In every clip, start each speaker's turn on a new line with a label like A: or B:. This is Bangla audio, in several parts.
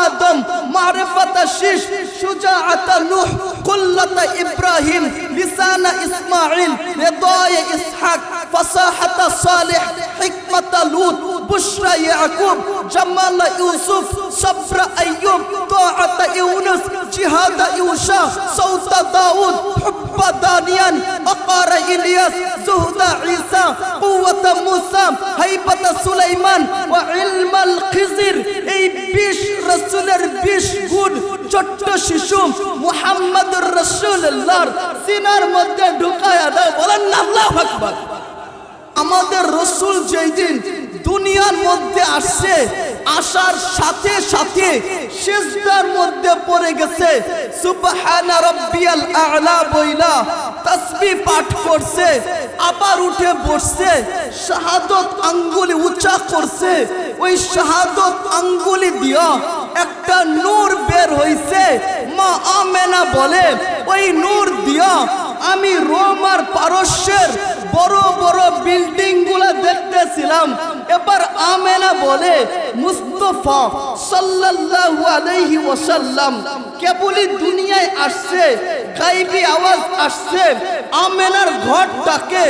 A: آدم معرفة شيش شجاعة نوح قلة إبراهيم لسان إسماعيل رضاي إسحاق فصاحة صالح حكمة لوط بشرى يعقوب جمال يوسف صبر أيوب طاعة يونس جهاد يوشع صوت داود حب دانيان وقار إلياس زهد عيسى قوة موسى هيبة سليمان وعلم الخضر এই 20 রাসূলের 20 গুণ ছোট্ট শিশু মুহাম্মদুর রাসূলুল্লাহর সিনার মধ্যে ঢুকায়া দাও বলেন আল্লাহু আকবার। আমাদের রাসূল যেই দিন দুনিয়ার মধ্যে আসছে আসার সাথে সাথে সিজদার মধ্যে পড়ে গেছে সুবহানা রাব্বিয়াল আ'লা বইলা তাসবিহ পাঠ করছে আবার উঠে বসছে শাহাদাত আঙ্গুলি উঁচা করছে ওই শাহাদাত আঙ্গুলি দিয়া একটা নূর বের হইছে মা আমেনা বলে ওই নূর দিয়া আমি রোম আর পারস্যের বড় বড় বিল্ডিং গুলা দেখতেছিলাম। এবার আমেনা বলে মুস্তাফা সাল্লাল্লাহু আলাইহি ওয়াসাল্লাম কেবলই দুনিয়ায় আসছে গায়বী আওয়াজ আসছে আমেনার ঘরটাকে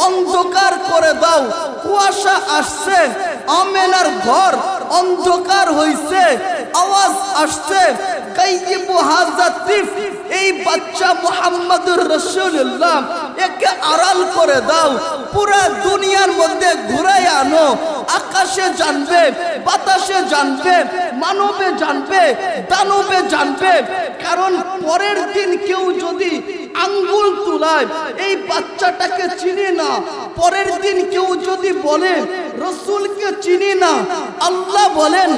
A: অন্ধকার করে দাও কুয়াশা আসছে আমেনার ঘর অন্ধকার হইছে আওয়াজ আসছে গায়বু হাযা তিফ এই বাচ্চা মুহাম্মদুর রাসূলুল্লাহ একে আড়াল করে দাও পুরা দুনিয়ার মধ্যে ঘুরাই আনো আকাশে জানবে বাতাসে জানবে মানবে জানবে দানবে জানবে। কারণ পরের দিন কেউ যদি আঙ্গুল তুলায় এই বাচ্চাটাকে চিনি না পরের দিন কেউ যদি বলে রাসূলকে চিনি না আল্লাহ বলেন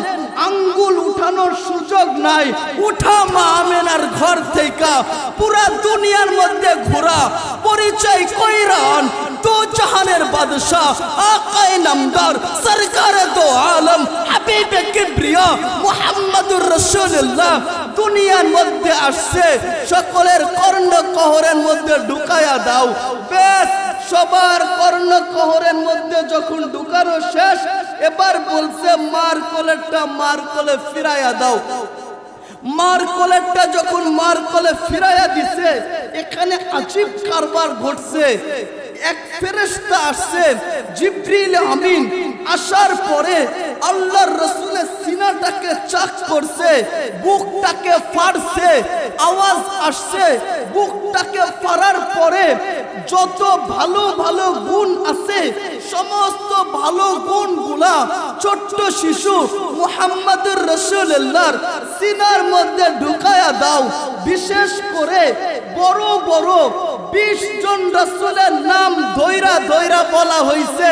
A: আঙ্গুল উঠানোর সুযোগ নাই উঠা মা আমেনার ঘর থেকে পুরা দুনিয়ার মধ্যে ঘোরা পরিচয় কইরান দো জাহানের বাদশা আকায়ে নামদার সরকারে দো আলম হাবিবে কিবরিয়া মুহাম্মদুর রাসূলুল্লাহ দুনিয়ার মধ্যে আসছে সকলের কর্ণ কহরের মধ্যে ঢুকায়া দাও। বেশ সবার কর্ণ কহরের মধ্যে যখন ঢুকানো শেষ এবার বলছে মার কোলে ফিরাইয়া দাও। মার কোলেরটা যখন মার কোলে ফিরাইয়া দিছে এখানে আজীব কারবার ঘটছে। এক ফেরেশতা আসছে জিবরিল আমিন আসার পরে আল্লাহর রাসূলের সিনাটাকে চাক করছে বুকটাকে ফাড়ছে আওয়াজ আসছে বুকটাকে ফাড়ার পরে যত ভালো ভালো গুণ আছে সমস্ত ভালো গুণগুলা ছোট্ট শিশু মুহাম্মদুর রাসূলুল্লাহর সিনার মধ্যে ঢুকায়া দাও। বিশেষ করে বড় বড় 20 জন রাসূলের নাম ধইরা ধইরা বলা হইছে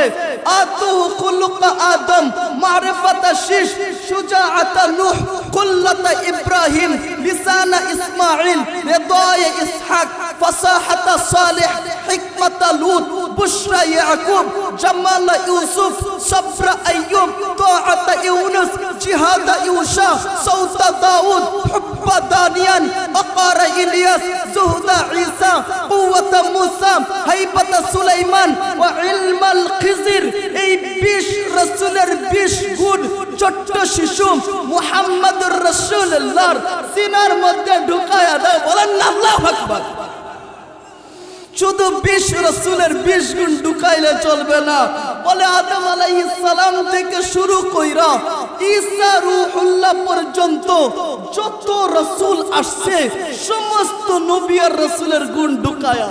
A: আতু খুলুক আদম মারিফাতা শীশ শুজাআতা নূহ কুল্লাতা ইব্রাহিম লিসানা ইসমাঈল রিদায় ইসহাক ফাসাহাতা সালিহ হিকমাতা লূত বুশরা ইয়াকুব জামাল ইউসুফ সবর আইয়ুব তাআতা ইউনুস জিহাদ ইউশা সৌত দাউদ হুব্ব দানিয়ান আকার ইলিয়াস زهد عيسى قوة موسى هيبة سليمان وعلم الخضر এই 20 রাসূলের 20 গুণ ছোট্ট শিশু মুহাম্মদুর রাসূলুল্লাহর সিনার মধ্যে ঢুকায়া দাও বলেন আল্লাহু আকবার। শুধু 20 রাসূলের 20 গুণ ঢুকাইলে চলবে না বলে আদম আলাইহিস সালাম থেকে শুরু কইরা ঈসা রূহুল্লাহ পর্যন্ত যত রাসূল আসছে সমস্ত নবী আর রাসূলের গুণ ঢুকায়া